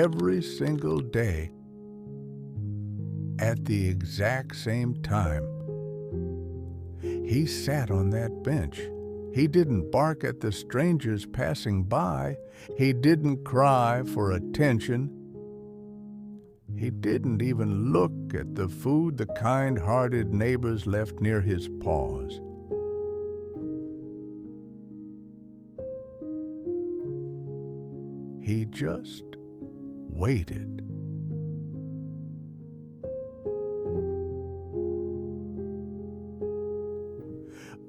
every single day at the exact same time. He sat on that bench. He didn't bark at the strangers passing by. He didn't cry for attention. He didn't even look at the food the kind-hearted neighbors left near his paws. He just waited.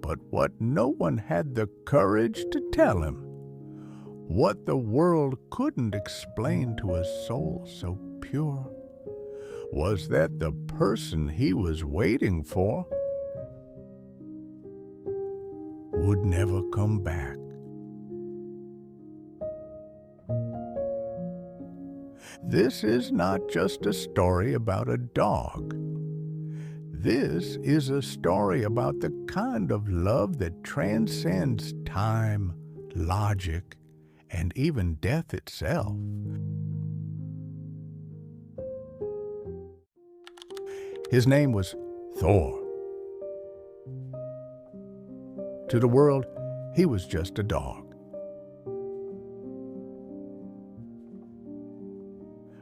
But what no one had the courage to tell him, what the world couldn't explain to a soul so pure, was that the person he was waiting for would never come back. This is not just a story about a dog. This is a story about the kind of love that transcends time, logic, and even death itself. His name was Thor. To the world, he was just a dog.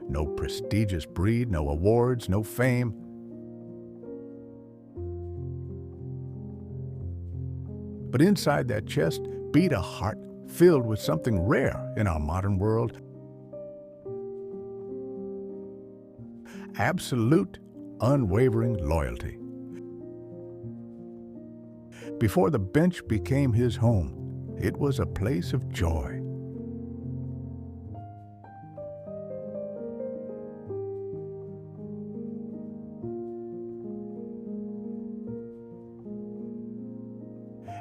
No prestigious breed, no awards, no fame. But inside that chest beat a heart filled with something rare in our modern world. Absolute, unwavering loyalty. Before the bench became his home, it was a place of joy.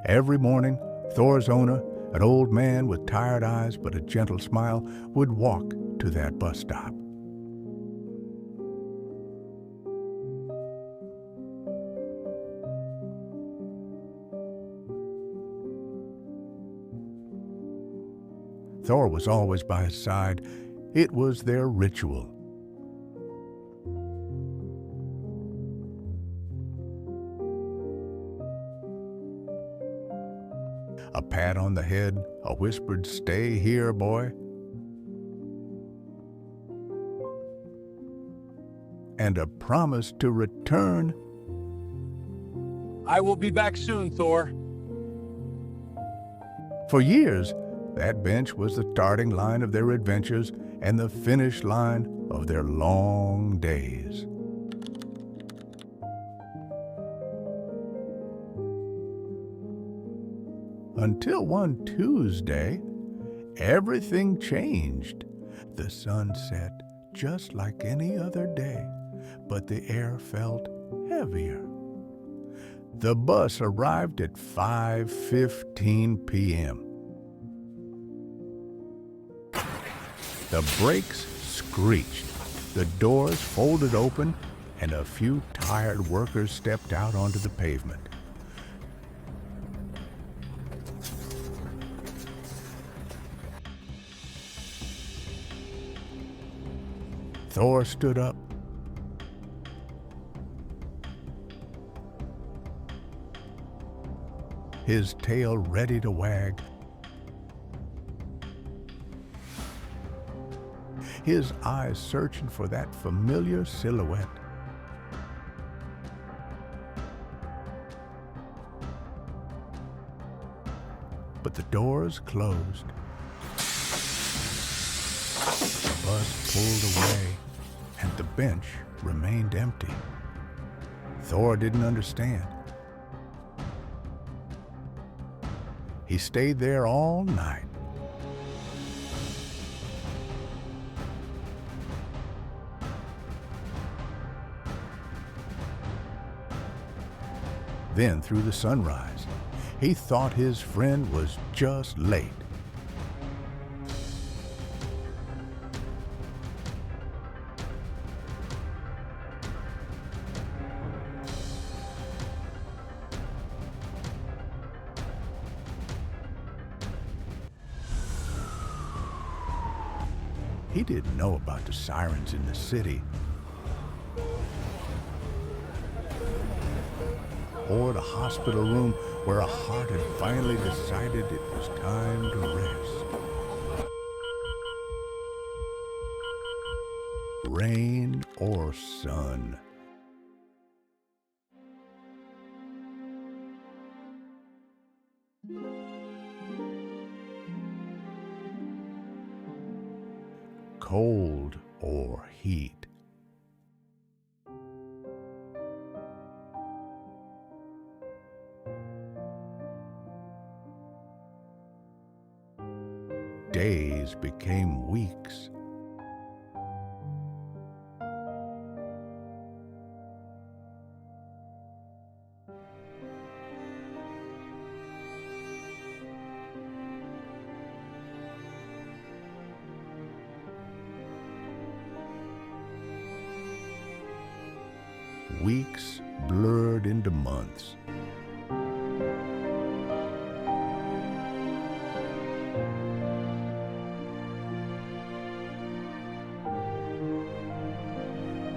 Every morning, Thor's owner, an old man with tired eyes but a gentle smile, would walk to that bus stop. Thor was always by his side. It was their ritual. A pat on the head, a whispered, "Stay here, boy," and a promise to return. "I will be back soon, Thor." For years, that bench was the starting line of their adventures and the finish line of their long days. Until one Tuesday, everything changed. The sun set just like any other day, but the air felt heavier. The bus arrived at 5:15 p.m. The brakes screeched, the doors folded open, and a few tired workers stepped out onto the pavement. Thor stood up. His tail ready to wag. His eyes searching for that familiar silhouette. But the doors closed. The bus pulled away, and the bench remained empty. Thor didn't understand. He stayed there all night. Then, through the sunrise, he thought his friend was just late. He didn't know about the sirens in the city or the hospital room where a heart had finally decided it was time to rest. Rain or sun. Cold or heat. Days became weeks. Weeks blurred into months.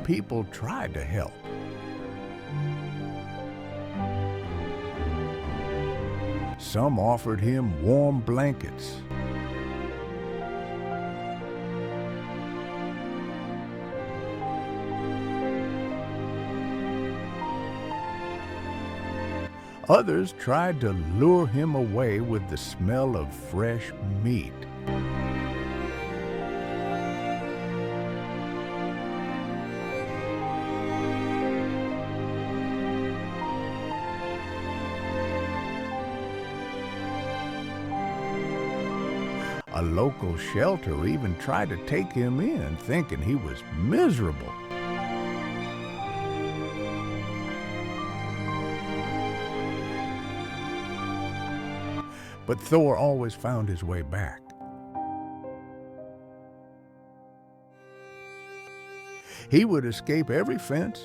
People tried to help. Some offered him warm blankets. Others tried to lure him away with the smell of fresh meat. A local shelter even tried to take him in, thinking he was miserable. But Thor always found his way back. He would escape every fence,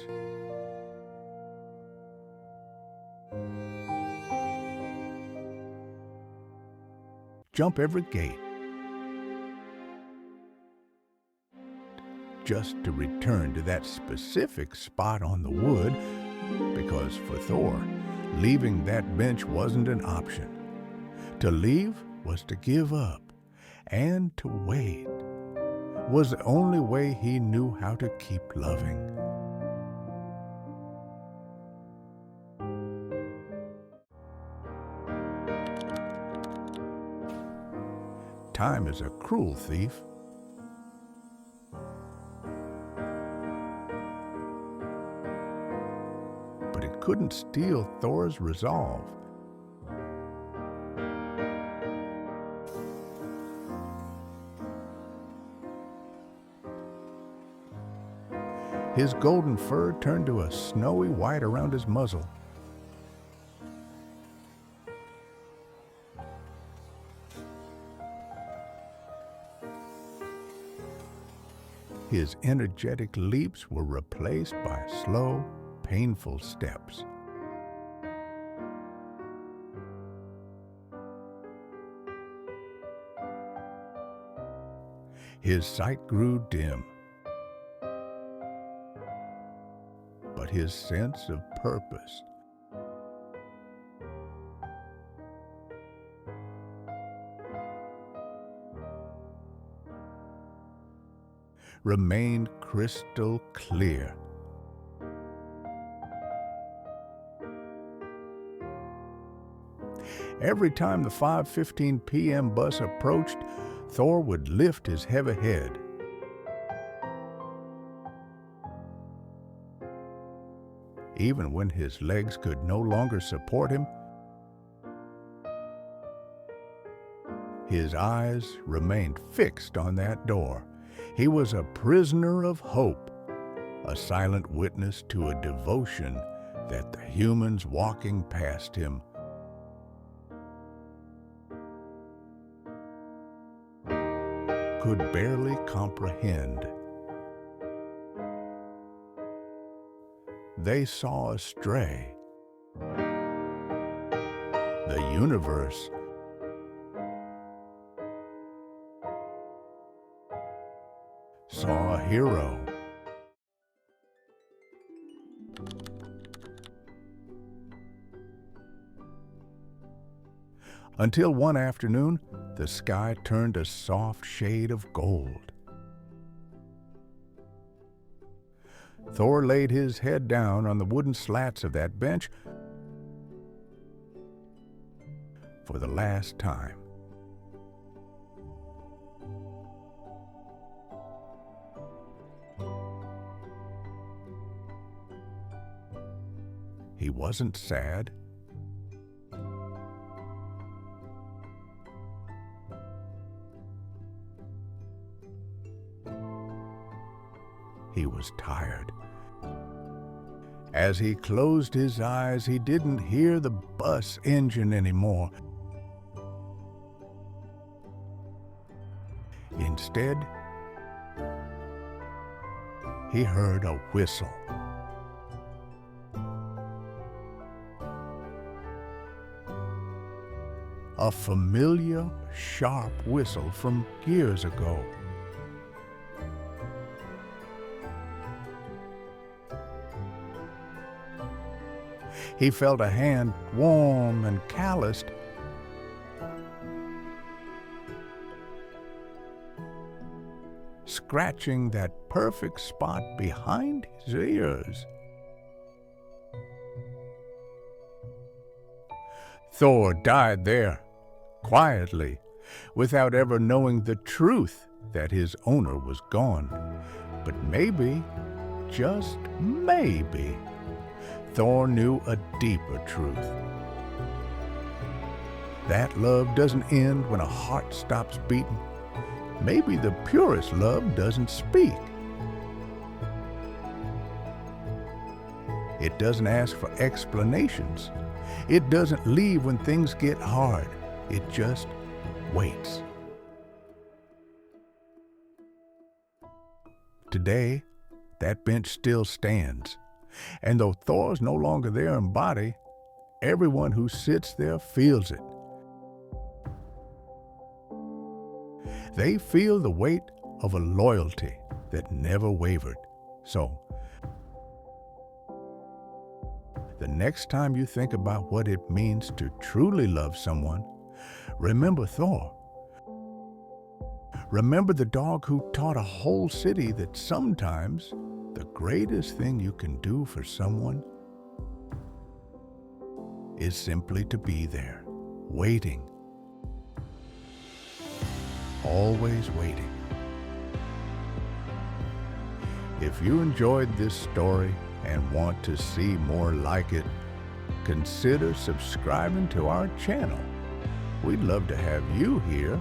jump every gate, just to return to that specific spot on the wood, because for Thor, leaving that bench wasn't an option. To leave was to give up, and to wait was the only way he knew how to keep loving. Time is a cruel thief. But it couldn't steal Thor's resolve. His golden fur turned to a snowy white around his muzzle. His energetic leaps were replaced by slow, painful steps. His sight grew dim, but his sense of purpose remained crystal clear. Every time the 5:15 p.m. bus approached, Thor would lift his heavy head. Even when his legs could no longer support him, his eyes remained fixed on that door. He was a prisoner of hope, a silent witness to a devotion that the humans walking past him could barely comprehend. They saw a stray. The universe saw a hero. Until one afternoon, the sky turned a soft shade of gold. Thor laid his head down on the wooden slats of that bench for the last time. He wasn't sad. He was tired. As he closed his eyes, he didn't hear the bus engine anymore. Instead, he heard a whistle. A familiar, sharp whistle from years ago. He felt a hand, warm and calloused, scratching that perfect spot behind his ears. Thor died there, quietly, without ever knowing the truth that his owner was gone. But maybe, just maybe, Thor knew a deeper truth. That love doesn't end when a heart stops beating. Maybe the purest love doesn't speak. It doesn't ask for explanations. It doesn't leave when things get hard. It just waits. Today, that bench still stands. And though Thor's no longer there in body, everyone who sits there feels it. They feel the weight of a loyalty that never wavered. So, the next time you think about what it means to truly love someone, remember Thor. Remember the dog who taught a whole city that sometimes the greatest thing you can do for someone is simply to be there, waiting. Always waiting. If you enjoyed this story and want to see more like it, consider subscribing to our channel. We'd love to have you here,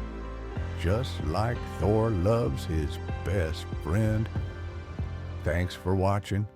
just like Thor loves his best friend. Thanks for watching.